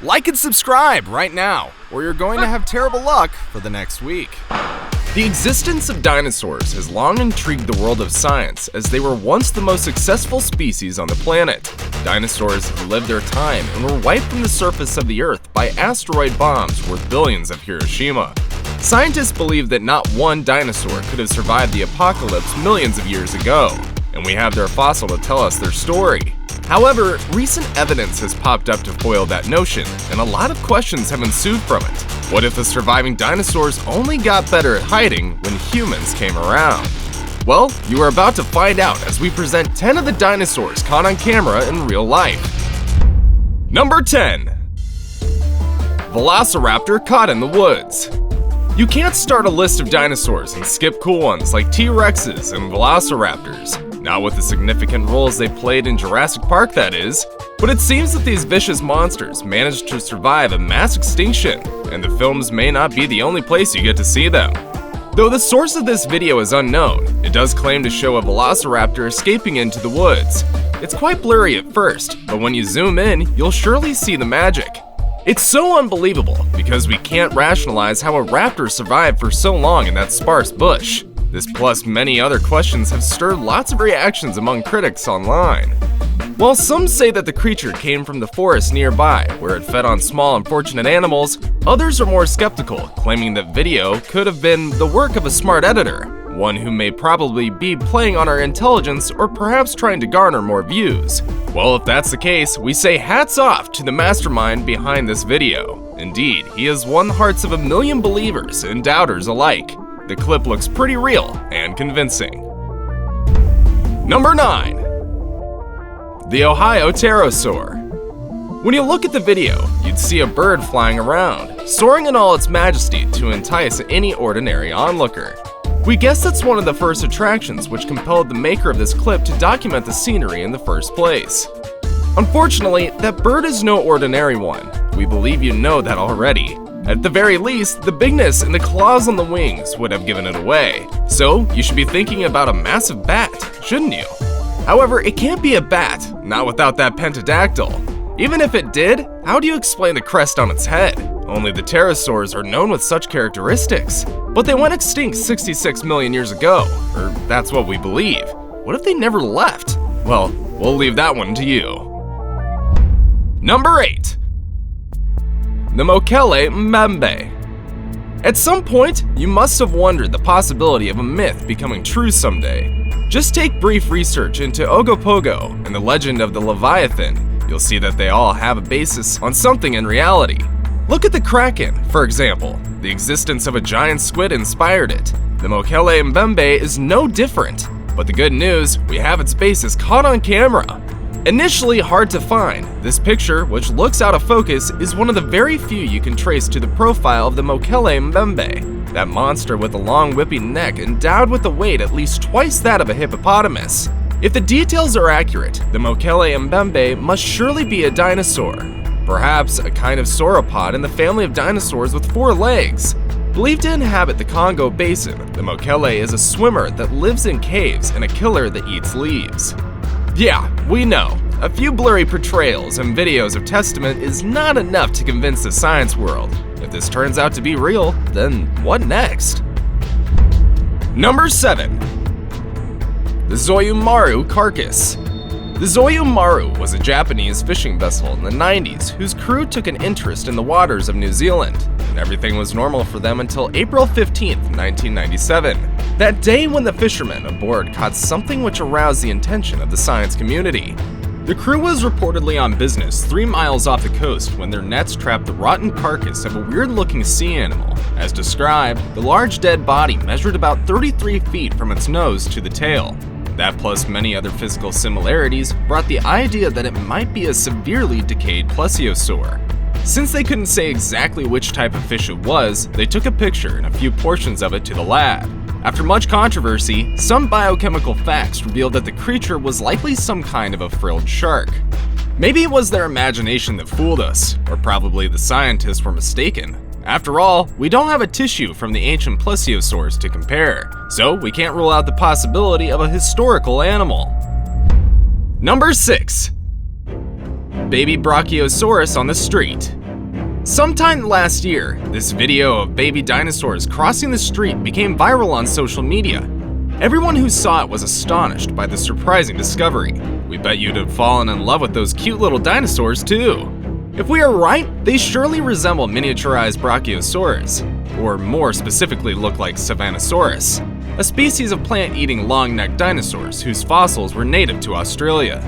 Like and subscribe right now, or you're going to have terrible luck for the next week. The existence of dinosaurs has long intrigued the world of science, as they were once the most successful species on the planet. Dinosaurs have lived their time and were wiped from the surface of the Earth by asteroid bombs worth billions of Hiroshima. Scientists believe that not one dinosaur could have survived the apocalypse millions of years ago, and we have their fossil to tell us their story. However, recent evidence has popped up to foil that notion, and a lot of questions have ensued from it. What if the surviving dinosaurs only got better at hiding when humans came around? Well, you are about to find out as we present 10 of the dinosaurs caught on camera in real life. Number 10. Velociraptor caught in the woods. You can't start a list of dinosaurs and skip cool ones like T-Rexes and Velociraptors. Not with the significant roles they played in Jurassic Park, that is. But it seems that these vicious monsters managed to survive a mass extinction, and the films may not be the only place you get to see them. Though the source of this video is unknown, it does claim to show a velociraptor escaping into the woods. It's quite blurry at first, but when you zoom in, you'll surely see the magic. It's so unbelievable because we can't rationalize how a raptor survived for so long in that sparse bush. This plus many other questions have stirred lots of reactions among critics online. While some say that the creature came from the forest nearby, where it fed on small unfortunate animals, others are more skeptical, claiming that video could have been the work of a smart editor, one who may probably be playing on our intelligence or perhaps trying to garner more views. Well, if that's the case, we say hats off to the mastermind behind this video. Indeed, he has won the hearts of a million believers and doubters alike. The clip looks pretty real and convincing. Number 9. The Ohio pterosaur. When you look at the video, you'd see a bird flying around, soaring in all its majesty to entice any ordinary onlooker. We guess that's one of the first attractions which compelled the maker of this clip to document the scenery in the first place. Unfortunately, that bird is no ordinary one. We believe you know that already. At the very least, the bigness and the claws on the wings would have given it away. So, you should be thinking about a massive bat, shouldn't you? However, it can't be a bat, not without that pentadactyl. Even if it did, how do you explain the crest on its head? Only the pterosaurs are known with such characteristics. But they went extinct 66 million years ago, or that's what we believe. What if they never left? Well, we'll leave that one to you. Number 8. The Mokele Mbembe. At some point, you must have wondered the possibility of a myth becoming true someday. Just take brief research into Ogopogo and the legend of the Leviathan. You'll see that they all have a basis on something in reality. Look at the Kraken, for example. The existence of a giant squid inspired it. The Mokele Mbembe is no different. But the good news, we have its basis caught on camera. Initially hard to find, this picture, which looks out of focus, is one of the very few you can trace to the profile of the Mokele Mbembe, that monster with a long whipping neck endowed with a weight at least twice that of a hippopotamus. If the details are accurate, the Mokele Mbembe must surely be a dinosaur, perhaps a kind of sauropod in the family of dinosaurs with 4 legs. Believed to inhabit the Congo Basin, the Mokele is a swimmer that lives in caves and a killer that eats leaves. Yeah, we know. A few blurry portrayals and videos of Testament is not enough to convince the science world. If this turns out to be real, then what next? Number 7. The Zoyomaru carcass. The Zoyomaru was a Japanese fishing vessel in the 90s whose crew took an interest in the waters of New Zealand, and everything was normal for them until April 15, 1997. That day when the fishermen aboard caught something which aroused the attention of the science community. The crew was reportedly on business 3 miles off the coast when their nets trapped the rotten carcass of a weird-looking sea animal. As described, the large dead body measured about 33 feet from its nose to the tail. That plus many other physical similarities brought the idea that it might be a severely decayed plesiosaur. Since they couldn't say exactly which type of fish it was, they took a picture and a few portions of it to the lab. After much controversy, some biochemical facts revealed that the creature was likely some kind of a frilled shark. Maybe it was their imagination that fooled us, or probably the scientists were mistaken. After all, we don't have a tissue from the ancient plesiosaurs to compare, so we can't rule out the possibility of a historical animal. Number 6. Baby Brachiosaurus on the street. Sometime last year, this video of baby dinosaurs crossing the street became viral on social media. Everyone who saw it was astonished by the surprising discovery. We bet you'd have fallen in love with those cute little dinosaurs too. If we are right, they surely resemble miniaturized Brachiosaurus, or more specifically look like Savannosaurus, a species of plant-eating long-necked dinosaurs whose fossils were native to Australia.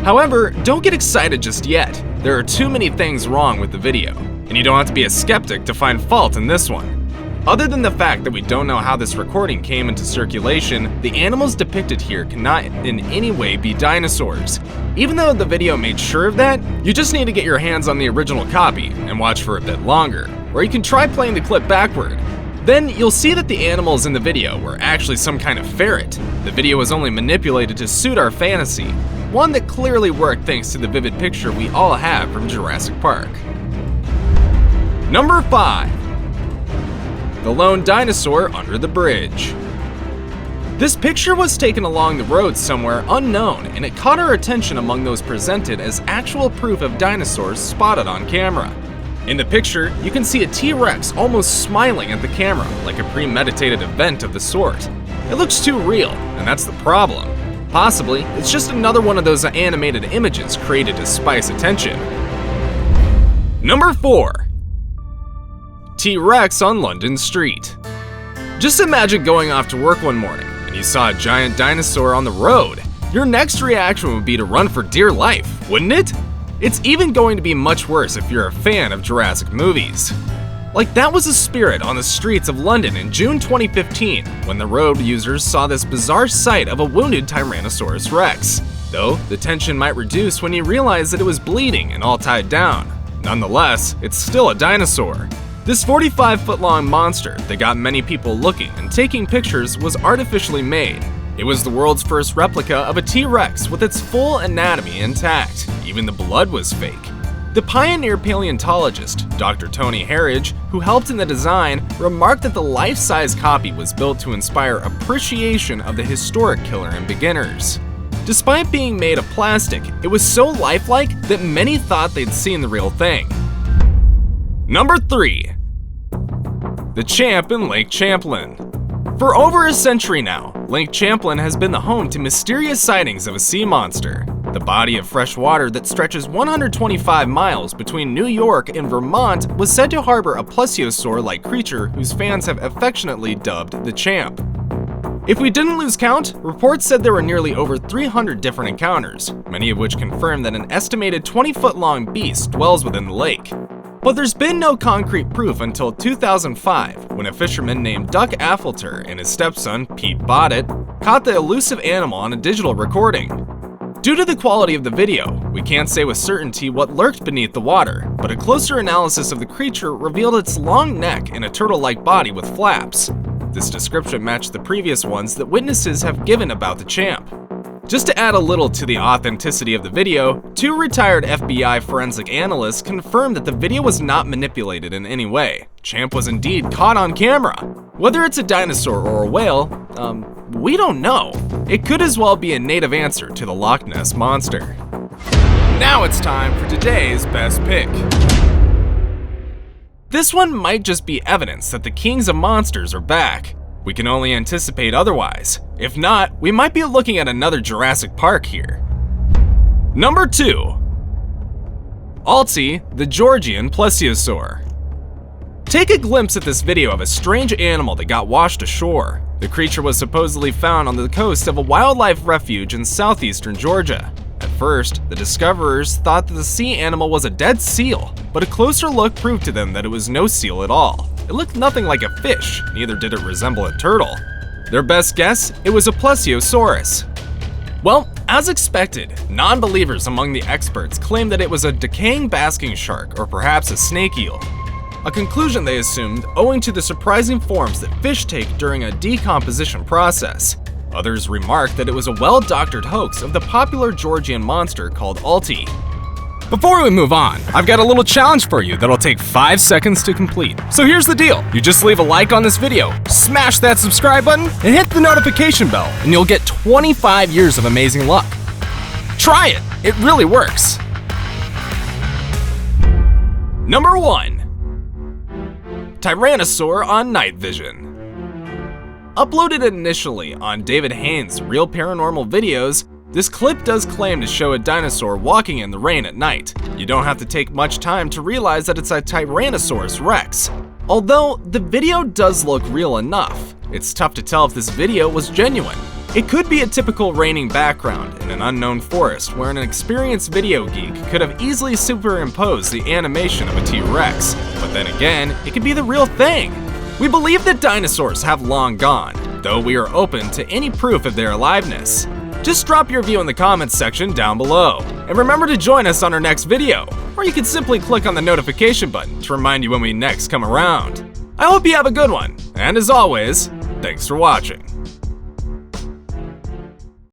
However, don't get excited just yet. There are too many things wrong with the video, and you don't have to be a skeptic to find fault in this one. Other than the fact that we don't know how this recording came into circulation, the animals depicted here cannot in any way be dinosaurs. Even though the video made sure of that, you just need to get your hands on the original copy and watch for a bit longer, or you can try playing the clip backward. Then you'll see that the animals in the video were actually some kind of ferret. The video was only manipulated to suit our fantasy, one that clearly worked thanks to the vivid picture we all have from Jurassic Park. Number 5. The lone dinosaur under the bridge. This picture was taken along the road somewhere unknown, and it caught our attention among those presented as actual proof of dinosaurs spotted on camera. In the picture, you can see a T-Rex almost smiling at the camera, like a premeditated event of the sort. It looks too real, and that's the problem. Possibly, it's just another one of those animated images created to spice attention. Number 4. T-Rex on London Street. Just imagine going off to work one morning and you saw a giant dinosaur on the road. Your next reaction would be to run for dear life, wouldn't it? It's even going to be much worse if you're a fan of Jurassic movies. Like that was the spirit on the streets of London in June 2015 when the road users saw this bizarre sight of a wounded Tyrannosaurus Rex. Though, the tension might reduce when you realize that it was bleeding and all tied down. Nonetheless, it's still a dinosaur. This 45-foot-long monster that got many people looking and taking pictures was artificially made. It was the world's first replica of a T-Rex with its full anatomy intact. Even the blood was fake. The pioneer paleontologist, Dr. Tony Harridge, who helped in the design, remarked that the life-size copy was built to inspire appreciation of the historic killer in beginners. Despite being made of plastic, it was so lifelike that many thought they'd seen the real thing. Number 3. The Champ in Lake Champlain. For over a century now, Lake Champlain has been the home to mysterious sightings of a sea monster. The body of fresh water that stretches 125 miles between New York and Vermont was said to harbor a plesiosaur-like creature whose fans have affectionately dubbed the Champ. If we didn't lose count, reports said there were nearly over 300 different encounters, many of which confirm that an estimated 20-foot-long beast dwells within the lake. But there's been no concrete proof until 2005, when a fisherman named Duck Affelter and his stepson, Pete Bodditt, caught the elusive animal on a digital recording. Due to the quality of the video, we can't say with certainty what lurked beneath the water, but a closer analysis of the creature revealed its long neck and a turtle-like body with flaps. This description matched the previous ones that witnesses have given about the Champ. Just to add a little to the authenticity of the video, 2 retired FBI forensic analysts confirmed that the video was not manipulated in any way. Champ was indeed caught on camera. Whether it's a dinosaur or a whale, we don't know. It could as well be a native answer to the Loch Ness Monster. Now it's time for today's best pick. This one might just be evidence that the kings of monsters are back. We can only anticipate otherwise. If not, we might be looking at another Jurassic Park here. Number 2. Alti, the Georgian plesiosaur. Take a glimpse at this video of a strange animal that got washed ashore. The creature was supposedly found on the coast of a wildlife refuge in southeastern Georgia. At first, the discoverers thought that the sea animal was a dead seal, but a closer look proved to them that it was no seal at all. It looked nothing like a fish, neither did it resemble a turtle. Their best guess, it was a plesiosaurus. Well, as expected, non-believers among the experts claimed that it was a decaying basking shark or perhaps a snake eel. A conclusion they assumed owing to the surprising forms that fish take during a decomposition process. Others remarked that it was a well-doctored hoax of the popular Georgian monster called Alti. Before we move on, I've got a little challenge for you that'll take 5 seconds to complete. So here's the deal. You just leave a like on this video, smash that subscribe button, and hit the notification bell, and you'll get 25 years of amazing luck. Try it, it really works. Number 1. Tyrannosaur on night vision. Uploaded initially on David Haynes' Real Paranormal Videos, this clip does claim to show a dinosaur walking in the rain at night. You don't have to take much time to realize that it's a Tyrannosaurus Rex. Although the video does look real enough, it's tough to tell if this video was genuine. It could be a typical raining background in an unknown forest where an experienced video geek could have easily superimposed the animation of a T-Rex. But then again, it could be the real thing. We believe that dinosaurs have long gone, though we are open to any proof of their aliveness. Just drop your view in the comments section down below. And remember to join us on our next video, or you can simply click on the notification button to remind you when we next come around. I hope you have a good one, and as always, thanks for watching.